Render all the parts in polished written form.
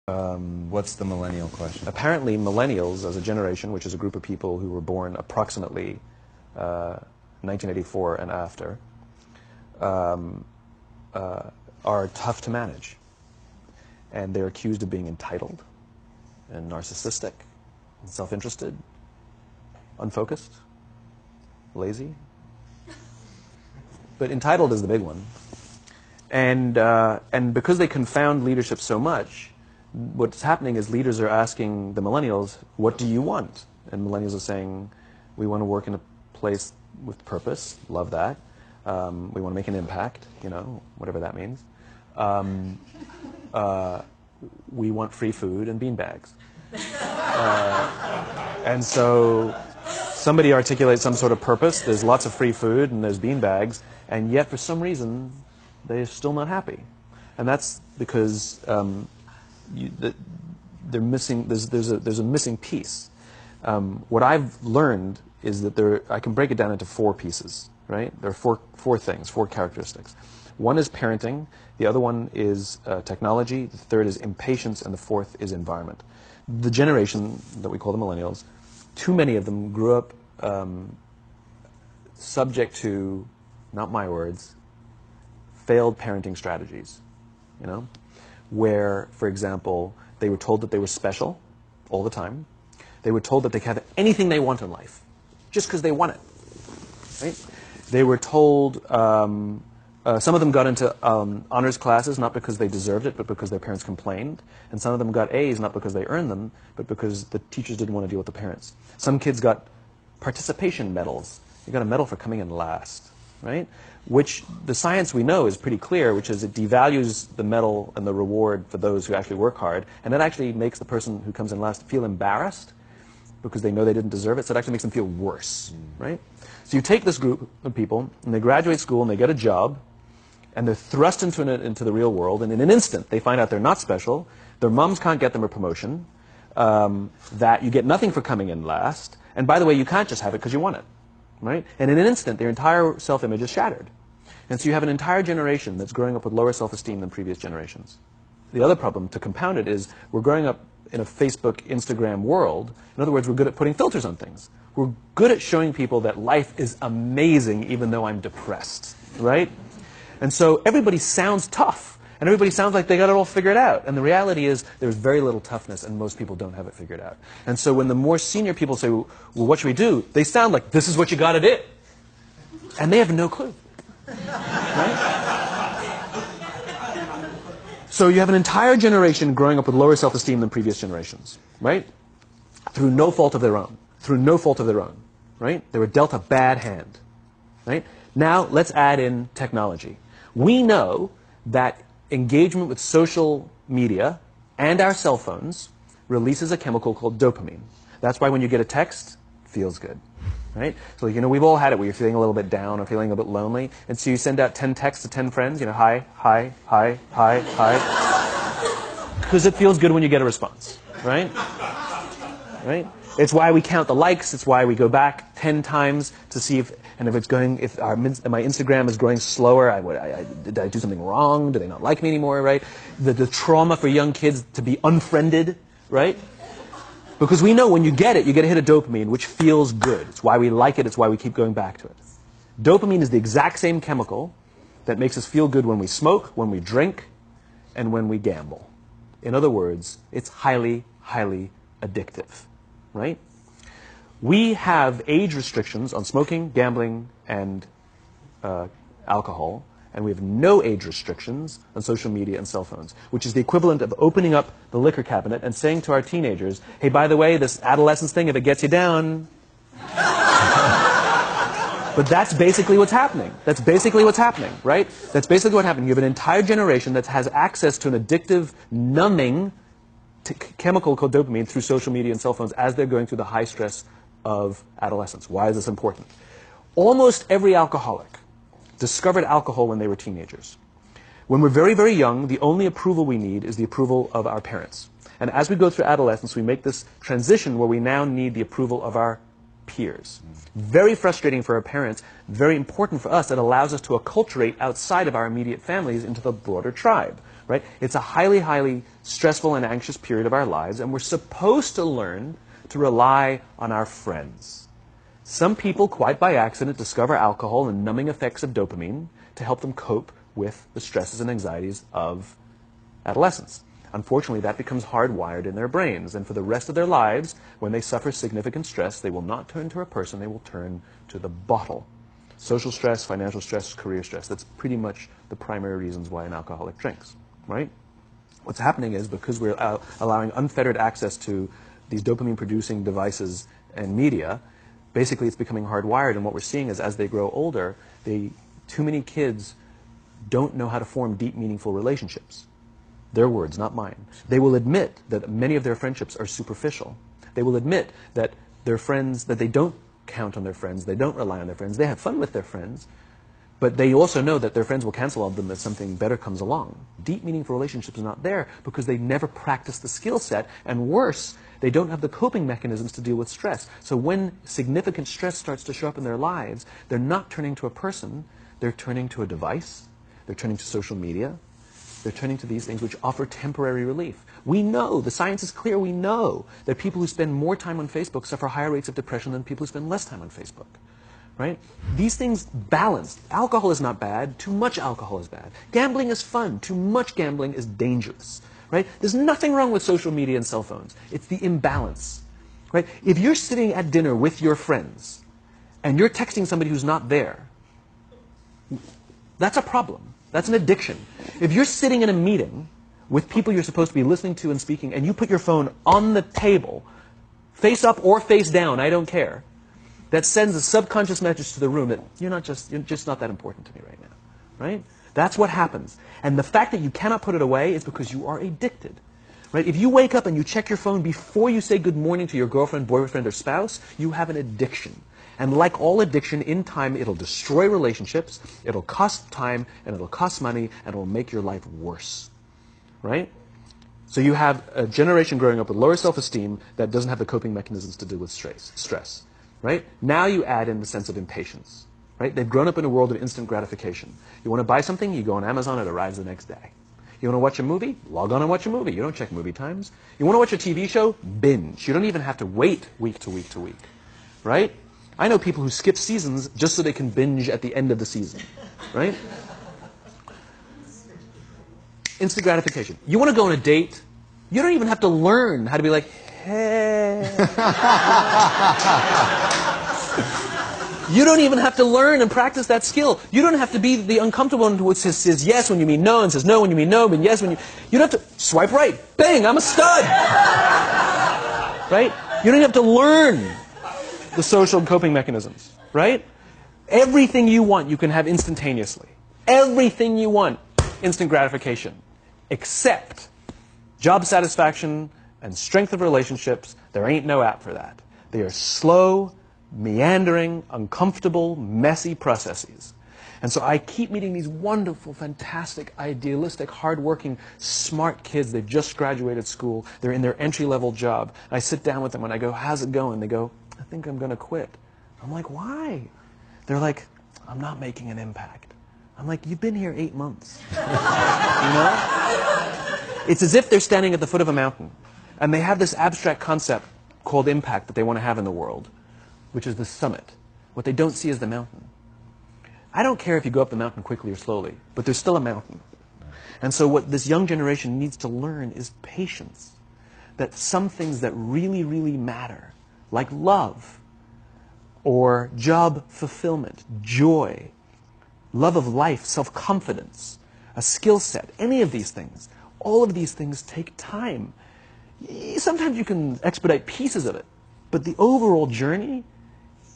What's the millennial question? Apparently, millennials, as a generation, which is a group of people who were born approximately 1984 and after, are tough to manage. And they're accused of being entitled and narcissistic and self-interested, unfocused, lazy. But entitled is the big one. And because they confound leadership so much, what's happening is leaders are asking the millennials, what do you want? And millennials are saying, we want to work in a place with purpose, love that. We want to make an impact, you know, whatever that means. We want free food and beanbags. And so somebody articulates some sort of purpose, there's lots of free food and there's beanbags, and yet for some reason they're still not happy. And that's because they're missing, there's a missing piece. What I've learned is that I can break it down into four pieces, right? There are four things, four characteristics. One is parenting, the other one is technology, the third is impatience, and the fourth is environment. The generation that we call the millennials, too many of them grew up subject to, not my words, failed parenting strategies, you know? Where, for example, they were told that they were special all the time. They were told that they could have anything they want in life, just because they want it, right? They were told, some of them got into honors classes, not because they deserved it, but because their parents complained. And some of them got A's, not because they earned them, but because the teachers didn't want to deal with the parents. Some kids got participation medals. You got a medal for coming in last, right? Which the science we know is pretty clear, which is it devalues the medal and the reward for those who actually work hard, and it actually makes the person who comes in last feel embarrassed because they know they didn't deserve it, so it actually makes them feel worse, right? So you take this group of people, and they graduate school, and they get a job, and they're thrust into the real world, and in an instant, they find out they're not special, their moms can't get them a promotion, that you get nothing for coming in last, and by the way, you can't just have it because you want it, right? And in an instant, their entire self-image is shattered. And so you have an entire generation that's growing up with lower self-esteem than previous generations. The other problem, to compound it, is we're growing up in a Facebook, Instagram world. In other words, we're good at putting filters on things. We're good at showing people that life is amazing even though I'm depressed, right? And so everybody sounds tough, and everybody sounds like they got it all figured out. And the reality is there's very little toughness, and most people don't have it figured out. And so when the more senior people say, well, what should we do? They sound like, this is what you got to do. And they have no clue. Right? So you have an entire generation growing up with lower self-esteem than previous generations, right? Through no fault of their own. Through no fault of their own, right? They were dealt a bad hand, right? Now let's add in technology. We know that engagement with social media and our cell phones releases a chemical called dopamine. That's why when you get a text, it feels good. Right? So, you know, we've all had it where you're feeling a little bit down or feeling a bit lonely, and so you send out 10 texts to 10 friends, you know, hi, hi, hi, hi, hi. Because it feels good when you get a response, right? Right? It's why we count the likes, it's why we go back 10 times to see if my Instagram is growing slower, did I do something wrong? Do they not like me anymore, right? The trauma for young kids to be unfriended, right? Because we know when you get a hit of dopamine, which feels good. It's why we like it. It's why we keep going back to it. Dopamine is the exact same chemical that makes us feel good when we smoke, when we drink, and when we gamble. In other words, it's highly, highly addictive, right? We have age restrictions on smoking, gambling, and alcohol, and we have no age restrictions on social media and cell phones, which is the equivalent of opening up the liquor cabinet and saying to our teenagers, hey, by the way, this adolescence thing, if it gets you down. But that's basically what's happening. That's basically what's happening, right? That's basically what happened. You have an entire generation that has access to an addictive, numbing chemical called dopamine through social media and cell phones as they're going through the high stress of adolescence. Why is this important? Almost every alcoholic discovered alcohol when they were teenagers. When we're very, very young, the only approval we need is the approval of our parents. And as we go through adolescence, we make this transition where we now need the approval of our peers. Very frustrating for our parents, very important for us. It allows us to acculturate outside of our immediate families into the broader tribe. right? It's a highly, highly stressful and anxious period of our lives, and we're supposed to learn to rely on our friends. Some people, quite by accident, discover alcohol and numbing effects of dopamine to help them cope with the stresses and anxieties of adolescence. Unfortunately, that becomes hardwired in their brains, and for the rest of their lives, when they suffer significant stress, they will not turn to a person, they will turn to the bottle. Social stress, financial stress, career stress. That's pretty much the primary reasons why an alcoholic drinks, right? What's happening is because we're allowing unfettered access to these dopamine-producing devices and media, basically it's becoming hardwired, and what we're seeing is as they grow older, too many kids don't know how to form deep, meaningful relationships. Their words, not mine. They will admit that many of their friendships are superficial. They will admit that their friends, that they don't count on their friends, they don't rely on their friends, they have fun with their friends, but they also know that their friends will cancel on them if something better comes along. Deep, meaningful relationships are not there because they never practice the skill set, and worse, they don't have the coping mechanisms to deal with stress. So when significant stress starts to show up in their lives, they're not turning to a person, they're turning to a device, they're turning to social media, they're turning to these things which offer temporary relief. We know, the science is clear, we know that people who spend more time on Facebook suffer higher rates of depression than people who spend less time on Facebook. Right? These things balance. Alcohol is not bad, too much alcohol is bad. Gambling is fun, too much gambling is dangerous. Right? There's nothing wrong with social media and cell phones. It's the imbalance. Right? If you're sitting at dinner with your friends and you're texting somebody who's not there, that's a problem. That's an addiction. If you're sitting in a meeting with people you're supposed to be listening to and speaking, and you put your phone on the table, face up or face down, I don't care, that sends a subconscious message to the room that you're just not that important to me right now. Right? That's what happens. And the fact that you cannot put it away is because you are addicted. Right? If you wake up and you check your phone before you say good morning to your girlfriend, boyfriend, or spouse, you have an addiction. And like all addiction, in time, it'll destroy relationships, it'll cost time, and it'll cost money, and it'll make your life worse. Right? So you have a generation growing up with lower self-esteem that doesn't have the coping mechanisms to deal with stress. Right? Now you add in the sense of impatience. Right? They've grown up in a world of instant gratification. You want to buy something, you go on Amazon, it arrives the next day. You want to watch a movie? Log on and watch a movie. You don't check movie times. You want to watch a TV show? Binge. You don't even have to wait week to week to week. Right? I know people who skip seasons just so they can binge at the end of the season. Right? Instant gratification. You want to go on a date? You don't even have to learn how to be like, hey. You don't even have to learn and practice that skill. You don't have to be the uncomfortable one who says yes when you mean no and says no when you mean no, but yes when you... You don't have to swipe right. Bang, I'm a stud. Right? You don't have to learn the social coping mechanisms. Right? Everything you want you can have instantaneously. Everything you want, instant gratification. Except job satisfaction and strength of relationships, there ain't no app for that. They are slow, meandering, uncomfortable, messy processes. And so I keep meeting these wonderful, fantastic, idealistic, hardworking, smart kids. They've just graduated school. They're in their entry-level job. I sit down with them and I go, how's it going? They go, I think I'm going to quit. I'm like, why? They're like, I'm not making an impact. I'm like, you've been here 8 months. You know? It's as if they're standing at the foot of a mountain and they have this abstract concept called impact that they want to have in the world, which is the summit. What they don't see is the mountain. I don't care if you go up the mountain quickly or slowly, but there's still a mountain. And so what this young generation needs to learn is patience. That some things that really, really matter, like love, or job fulfillment, joy, love of life, self-confidence, a skill set, any of these things, all of these things take time. Sometimes you can expedite pieces of it, but the overall journey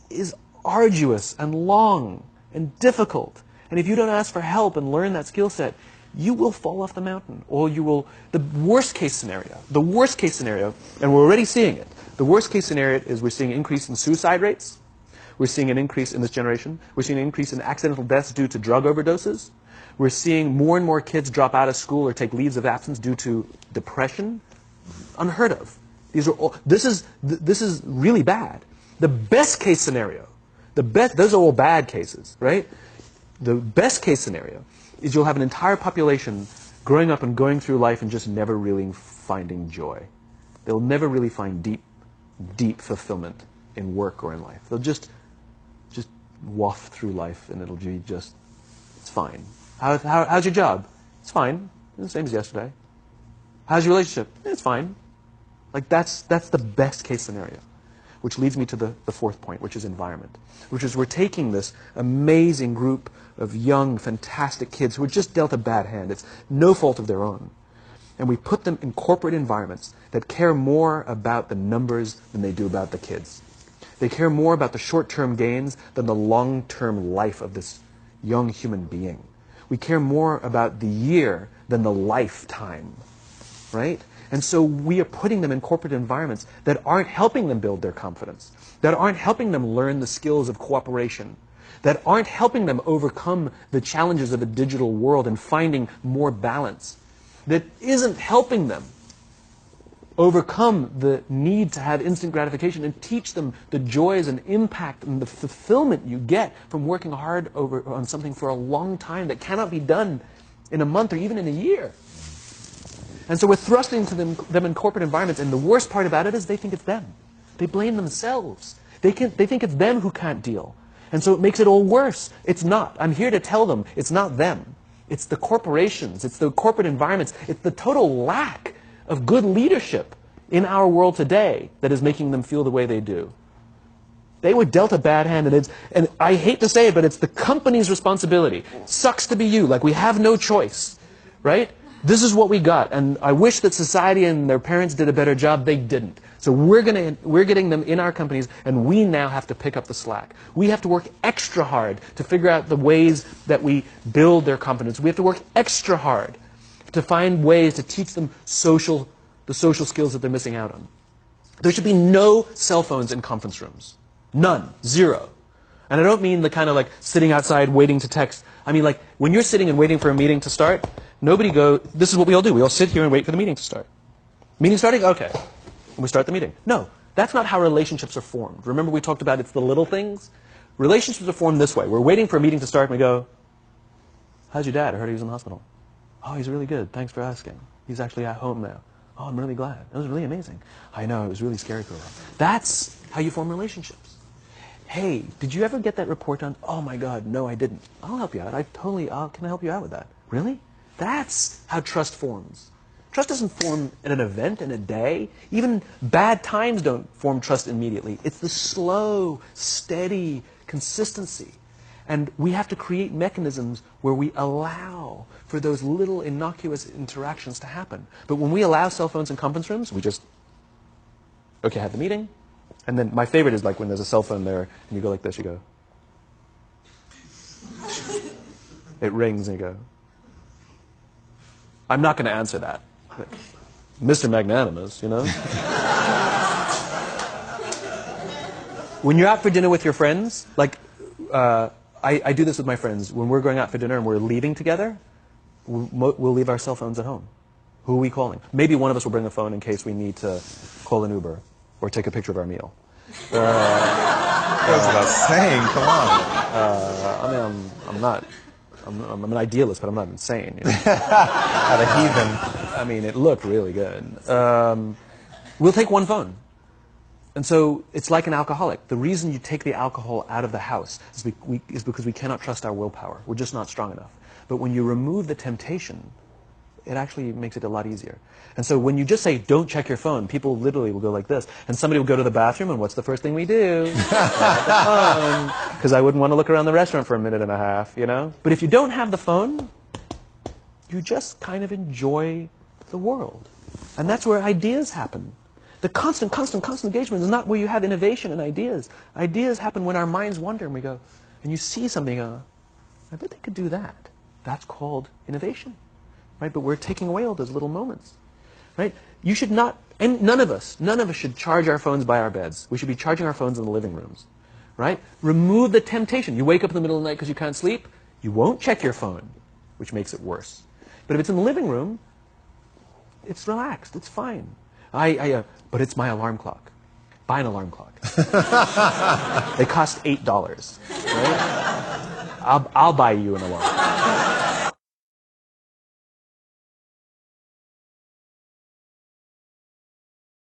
is arduous and long and difficult. And if you don't ask for help and learn that skill set, you will fall off the mountain. Or you will, the worst case scenario, and we're already seeing it, the worst case scenario is we're seeing an increase in suicide rates. We're seeing an increase in this generation. We're seeing an increase in accidental deaths due to drug overdoses. We're seeing more and more kids drop out of school or take leaves of absence due to depression. Unheard of. These are all, this is really bad. The best case scenario, those are all bad cases, right? The best case scenario is you'll have an entire population growing up and going through life and just never really finding joy. They'll never really find deep fulfillment in work or in life. They'll just waft through life and it'll be just, it's fine. How's your job? It's fine. It's the same as yesterday. How's your relationship? It's fine. Like that's the best case scenario. Which leads me to the fourth point, which is environment. Which is we're taking this amazing group of young, fantastic kids who are just dealt a bad hand. It's no fault of their own. And we put them in corporate environments that care more about the numbers than they do about the kids. They care more about the short-term gains than the long-term life of this young human being. We care more about the year than the lifetime, right? And so we are putting them in corporate environments that aren't helping them build their confidence, that aren't helping them learn the skills of cooperation, that aren't helping them overcome the challenges of a digital world and finding more balance, that isn't helping them overcome the need to have instant gratification and teach them the joys and impact and the fulfillment you get from working hard on something for a long time that cannot be done in a month or even in a year. And so we're thrusting to them in corporate environments, and the worst part about it is they think it's them. They blame themselves. They think it's them who can't deal. And so it makes it all worse. It's not. I'm here to tell them it's not them. It's the corporations. It's the corporate environments. It's the total lack of good leadership in our world today that is making them feel the way they do. They were dealt a bad hand, and I hate to say it, but it's the company's responsibility. Sucks to be you. Like, we have no choice, right? This is what we got, and I wish that society and their parents did a better job. They didn't. So we're getting them in our companies, and we now have to pick up the slack. We have to work extra hard to figure out the ways that we build their competence. We have to work extra hard to find ways to teach them the social skills that they're missing out on. There should be no cell phones in conference rooms. None. Zero. And I don't mean the kind of like sitting outside waiting to text. I mean like when you're sitting and waiting for a meeting to start, this is what we all do. We all sit here and wait for the meeting to start. Meeting starting? Okay. And we start the meeting. No, that's not how relationships are formed. Remember we talked about it's the little things? Relationships are formed this way. We're waiting for a meeting to start and we go, how's your dad? I heard he was in the hospital. Oh, he's really good. Thanks for asking. He's actually at home now. Oh, I'm really glad. It was really amazing. I know, it was really scary for a while. That's how you form relationships. Hey, did you ever get that report done? Oh my God, no, I didn't. I'll help you out. Can I help you out with that? Really? That's how trust forms. Trust doesn't form in an event, in a day. Even bad times don't form trust immediately. It's the slow, steady consistency. And we have to create mechanisms where we allow for those little innocuous interactions to happen. But when we allow cell phones in conference rooms, we just, okay, have the meeting. And then my favorite is like when there's a cell phone there and you go like this, you go. It rings and you go. I'm not going to answer that. Mr. Magnanimous, you know? When you're out for dinner with your friends, like, I do this with my friends. When we're going out for dinner and we're leaving together, we'll leave our cell phones at home. Who are we calling? Maybe one of us will bring a phone in case we need to call an Uber or take a picture of our meal. That goes without saying, come on. I'm an idealist, but I'm not insane. You know? At a heathen. I mean, it looked really good. We'll take one phone. And so it's like an alcoholic. The reason you take the alcohol out of the house is because we cannot trust our willpower. We're just not strong enough. But when you remove the temptation, it actually makes it a lot easier. And so when you just say, don't check your phone, people literally will go like this. And somebody will go to the bathroom, and what's the first thing we do? Because I wouldn't want to look around the restaurant for a minute and a half, you know? But if you don't have the phone, you just kind of enjoy the world. And that's where ideas happen. The constant engagement is not where you have innovation and ideas. Ideas happen when our minds wander and we go, and you see something, I bet they could do that. That's called innovation, right? But we're taking away all those little moments, right? You should not, and none of us should charge our phones by our beds. We should be charging our phones in the living rooms, right? Remove the temptation. You wake up in the middle of the night because you can't sleep, you won't check your phone, which makes it worse. But if it's in the living room, it's relaxed, it's fine. But it's my alarm clock. Buy an alarm clock. They cost $8, right? I'll buy you an alarm clock.